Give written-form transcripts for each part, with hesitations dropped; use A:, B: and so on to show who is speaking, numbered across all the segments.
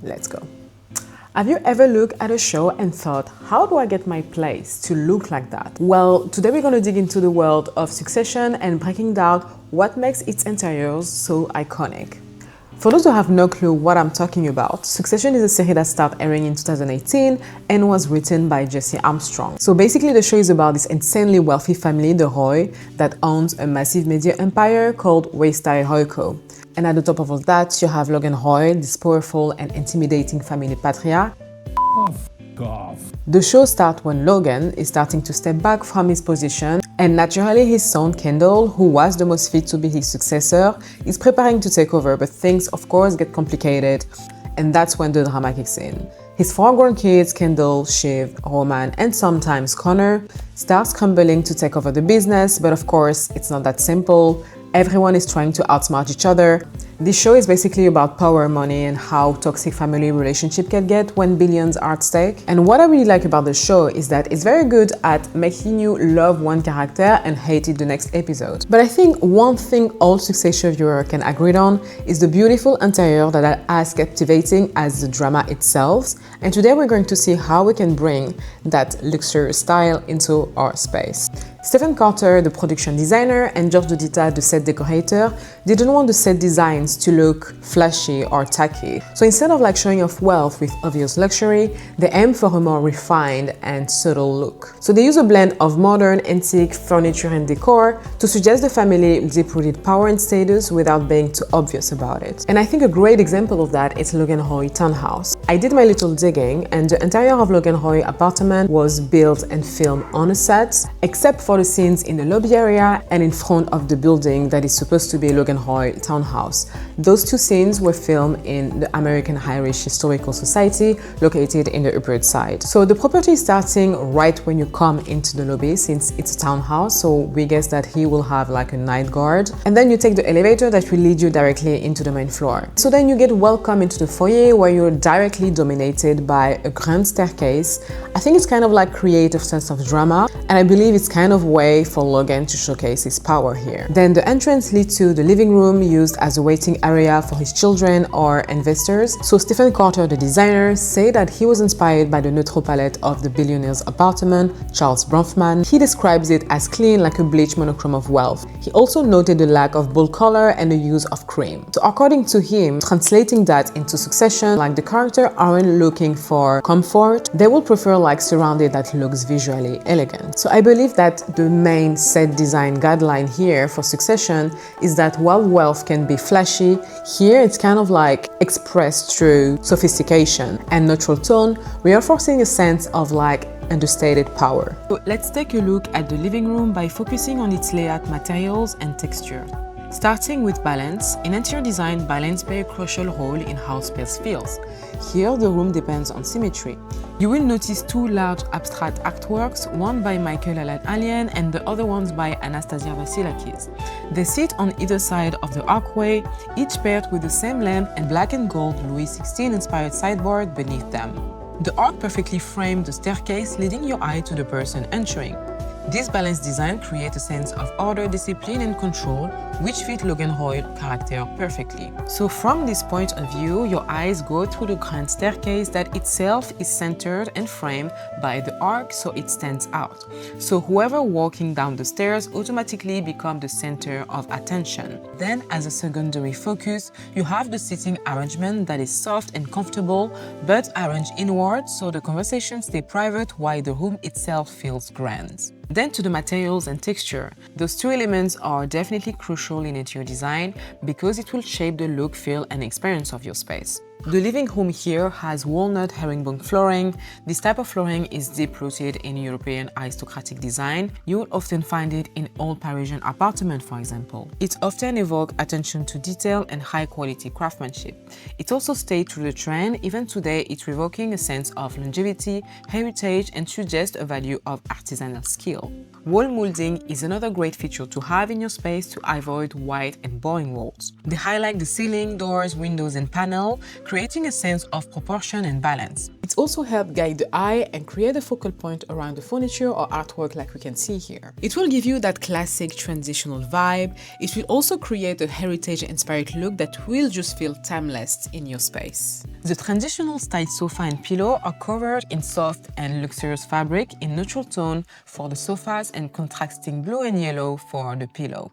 A: Let's go. Have you ever looked at a show and thought, how do I get my place to look like that? Well, today we're going to dig into the world of Succession and breaking down what makes its interiors so iconic. For those who have no clue what I'm talking about, Succession is a series that started airing in 2018 and was written by Jesse Armstrong. So basically the show is about this insanely wealthy family, the Roy, that owns a massive media empire called Waystar Royco. And at the top of all that, you have Logan Roy, this powerful and intimidating family patriarch. The show starts when Logan is starting to step back from his position, and naturally his son Kendall, who was the most fit to be his successor, is preparing to take over, but things of course get complicated, and that's when the drama kicks in. His 4 grown kids, Kendall, Shiv, Roman, and sometimes Connor, start scrambling to take over the business, but of course it's not that simple. Everyone is trying to outsmart each other. This show is basically about power, money, and how toxic family relationship can get when billions are at stake. And what I really like about the show is that it's very good at making you love one character and hate it the next episode. But I think one thing all Succession viewers can agree on is the beautiful interior that are as captivating as the drama itself. And today we're going to see how we can bring that luxury style into our space. Stephen Carter, the production designer, and George Dudita, the set decorator, didn't want the set designs to look flashy or tacky. So instead of showing off wealth with obvious luxury, they aim for a more refined and subtle look. So they use a blend of modern, antique furniture and decor to suggest the family deep-rooted power and status without being too obvious about it. And I think a great example of that is Logan Roy townhouse. I did my little digging, and the interior of Logan Roy apartment was built and filmed on a set, except for the scenes in the lobby area and in front of the building that is supposed to be Logan Roy townhouse. Those 2 scenes were filmed in the American Irish Historical Society located in the Upper East Side. So the property is starting right when you come into the lobby, since it's a townhouse, so we guess that he will have a night guard. And then you take the elevator that will lead you directly into the main floor. So then you get welcome into the foyer, where you're directly dominated by a grand staircase. I think it's kind of creative sense of drama, and I believe it's kind of way for Logan to showcase his power here. Then the entrance leads to the living room, used as a waiting area for his children or investors. So Stephen Carter, the designer, said that he was inspired by the neutral palette of the billionaire's apartment, Charles Bronfman. He describes it as clean, like a bleach monochrome of wealth. He also noted the lack of bold color and the use of cream. So according to him, translating that into Succession, the character aren't looking for comfort, they will prefer surrounded that looks visually elegant. So I believe that the main set design guideline here for Succession is that while wealth can be flashy, here it's kind of expressed through sophistication and neutral tone, reinforcing a sense of understated power. So let's take a look at the living room by focusing on its layout, materials, and texture. Starting with balance, in interior design, balance plays a crucial role in how space feels. Here, the room depends on symmetry. You will notice 2 large abstract artworks, one by Michael Alan Allen and the other ones by Anastasia Vasilakis. They sit on either side of the archway, each paired with the same lamp and black and gold Louis XVI inspired sideboard beneath them. The arc perfectly frames the staircase, leading your eye to the person entering. This balanced design creates a sense of order, discipline, and control, which fit Logan Roy's character perfectly. So from this point of view, your eyes go through the grand staircase that itself is centered and framed by the arc, so it stands out. So whoever walking down the stairs automatically becomes the center of attention. Then, as a secondary focus, you have the seating arrangement that is soft and comfortable, but arranged inward, so the conversation stays private while the room itself feels grand. Then to the materials and texture. Those 2 elements are definitely crucial in interior design because it will shape the look, feel, and experience of your space. The living room here has walnut herringbone flooring. This type of flooring is deep-rooted in European aristocratic design. You will often find it in old Parisian apartments, for example. It often evokes attention to detail and high-quality craftsmanship. It also stayed through the trend. Even today, it's evoking a sense of longevity, heritage, and suggests a value of artisanal skill. Wall molding is another great feature to have in your space to avoid white and boring walls. They highlight the ceiling, doors, windows, and panels, creating creating a sense of proportion and balance. It's also helped guide the eye and create a focal point around the furniture or artwork like we can see here. It will give you that classic transitional vibe. It will also create a heritage-inspired look that will just feel timeless in your space. The transitional style sofa and pillow are covered in soft and luxurious fabric in neutral tone for the sofas and contrasting blue and yellow for the pillow.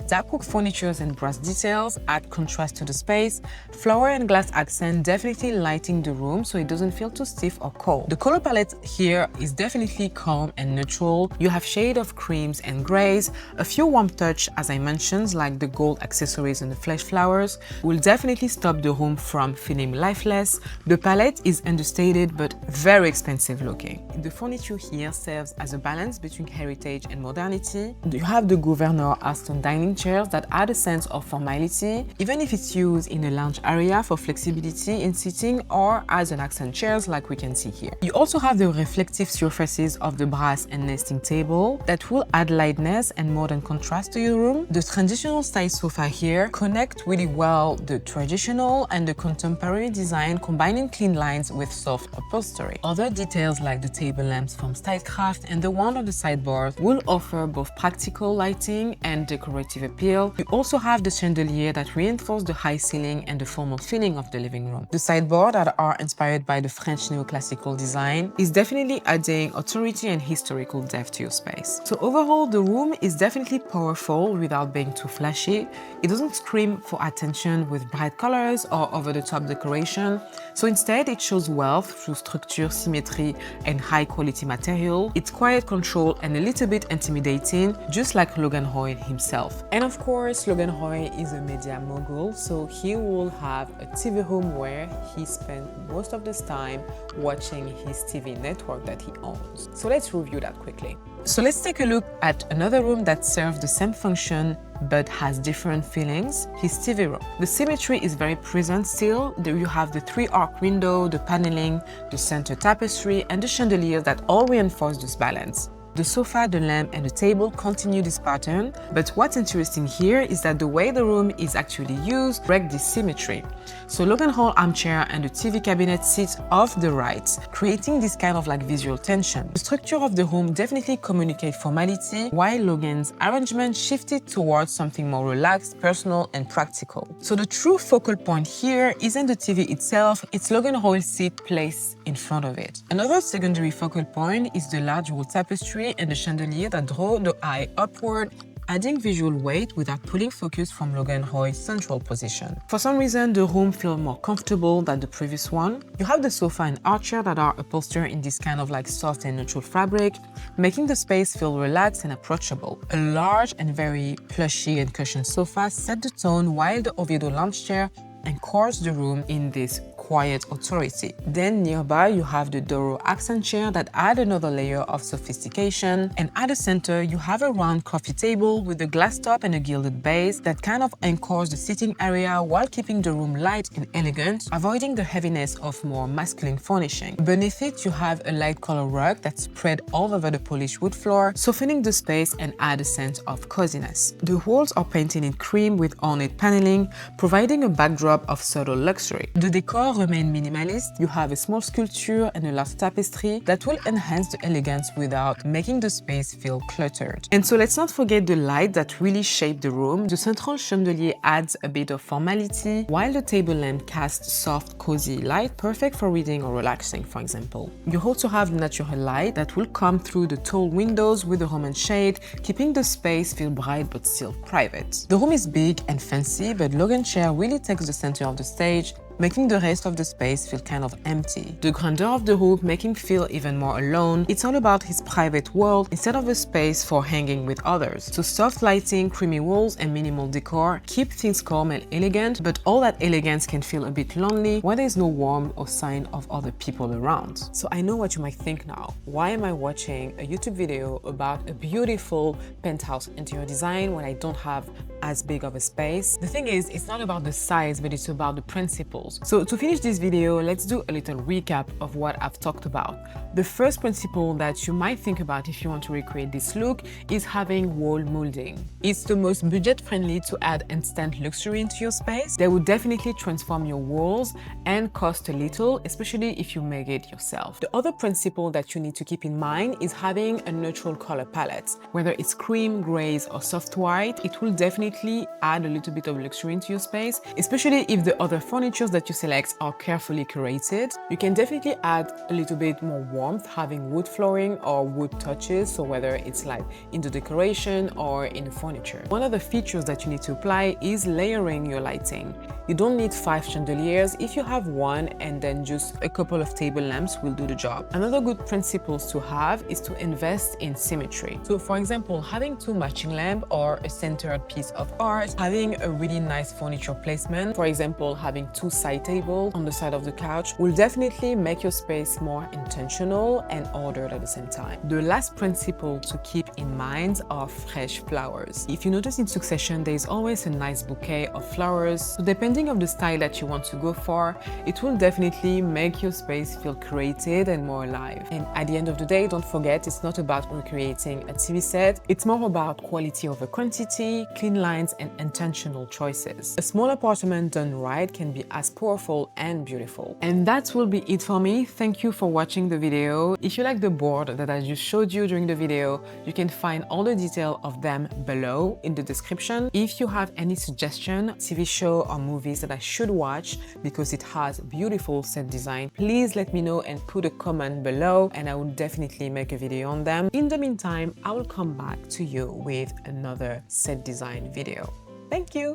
A: Dark wood furnitures and brass details add contrast to the space. Flower and glass accent definitely lighting the room so it doesn't feel too stiff or cold. The color palette here is definitely calm and neutral. You have shade of creams and grays. A few warm touch, as I mentioned, like the gold accessories and the flesh flowers, will definitely stop the room from feeling lifeless. The palette is understated but very expensive looking. The furniture here serves as a balance between heritage and modernity. You have the Gouverneur Aston dining chairs that add a sense of formality, even if it's used in a lounge area for flexibility in sitting or as an accent chairs like we can see here. You also have the reflective surfaces of the brass and nesting table that will add lightness and modern contrast to your room. The traditional style sofa here connect really well the traditional and the contemporary design, combining clean lines with soft upholstery. Other details like the table lamps from Stylecraft and the one on the sideboard will offer both practical lighting and decorative appeal. You also have the chandelier that reinforce the high ceiling and the formal feeling of the living room. The sideboard that are inspired by the French neoclassical design is definitely adding authority and historical depth to your space. So overall, the room is definitely powerful without being too flashy. It doesn't scream for attention with bright colors or over-the-top decoration. So instead, it shows wealth through structure, symmetry, and high-quality material. It's quiet, control, and a little bit intimidating, just like Logan Roy himself. And of course, Logan Roy is a media mogul, so he will have a TV room where he spent most of his time watching his TV network that he owns. So let's review that quickly. So let's take a look at another room that serves the same function but has different feelings, his TV room. The symmetry is very present still. You have the 3-arc window, the paneling, the center tapestry, and the chandelier that all reinforce this balance. The sofa, the lamp, and the table continue this pattern, but what's interesting here is that the way the room is actually used breaks this symmetry. So Logan Hall armchair and the TV cabinet sit off the right, creating this kind of like visual tension. The structure of the room definitely communicates formality, while Logan's arrangement shifted towards something more relaxed, personal, and practical. So the true focal point here isn't the TV itself, it's Logan Hall's seat placed in front of it. Another secondary focal point is the large wood tapestry and the chandelier that draw the eye upward, adding visual weight without pulling focus from Logan Roy's central position. For some reason, the room feels more comfortable than the previous one. You have the sofa and armchair that are upholstered in this kind of like soft and neutral fabric, making the space feel relaxed and approachable. A large and very plushy and cushioned sofa set the tone, while the Oviedo lounge chair anchors the room in this quiet authority. Then nearby you have the Doro accent chair that add another layer of sophistication, and at the center you have a round coffee table with a glass top and a gilded base that kind of anchors the sitting area while keeping the room light and elegant, avoiding the heaviness of more masculine furnishing. Beneath it you have a light color rug that's spread all over the polished wood floor, softening the space and add a sense of coziness. The walls are painted in cream with ornate paneling, providing a backdrop of subtle luxury. The decor remain minimalist. You have a small sculpture and a large tapestry that will enhance the elegance without making the space feel cluttered. And so let's not forget the light that really shape the room. The central chandelier adds a bit of formality, while the table lamp casts soft, cozy light, perfect for reading or relaxing, for example. You also have the natural light that will come through the tall windows with a Roman shade, keeping the space feel bright but still private. The room is big and fancy, but Logan chair really takes the center of the stage, making the rest of the space feel kind of empty. The grandeur of the room making feel even more alone. It's all about his private world instead of a space for hanging with others. So soft lighting, creamy walls, and minimal decor keep things calm and elegant, but all that elegance can feel a bit lonely when there's no warmth or sign of other people around. So I know what you might think now. Why am I watching a YouTube video about a beautiful penthouse interior design when I don't have as big of a space? The thing is, it's not about the size, but it's about the principles. walls. So to finish this video, let's do a little recap of what I've talked about. The first principle that you might think about if you want to recreate this look is having wall molding. It's the most budget-friendly to add instant luxury into your space. They will definitely transform your walls and cost a little, especially if you make it yourself. The other principle that you need to keep in mind is having a neutral color palette. Whether it's cream, grays, or soft white, it will definitely add a little bit of luxury into your space, especially if the other furniture that you select are carefully curated. You can definitely add a little bit more warmth having wood flooring or wood touches, so whether it's like in the decoration or in the furniture. One of the features that you need to apply is layering your lighting. You don't need 5 chandeliers. If you have one and then just a couple of table lamps will do the job. Another good principle to have is to invest in symmetry. So for example, having 2 matching lamps or a centered piece of art, having a really nice furniture placement, for example, having 2 side tables on the side of the couch will definitely make your space more intentional and ordered at the same time. The last principle to keep in mind are fresh flowers. If you notice in Succession, there is always a nice bouquet of flowers. So depending on the style that you want to go for, it will definitely make your space feel created and more alive. And at the end of the day, don't forget, it's not about recreating a TV set. It's more about quality over quantity, clean lines, and intentional choices. A small apartment done right can be as powerful and beautiful. And that will be it for me. Thank you for watching the video. If you like the board that I just showed you during the video, you can find all the detail of them below in the description. If you have any suggestion, TV show or movies that I should watch because it has beautiful set design, please let me know and put a comment below and I will definitely make a video on them. In the meantime, I will come back to you with another set design video. Thank you!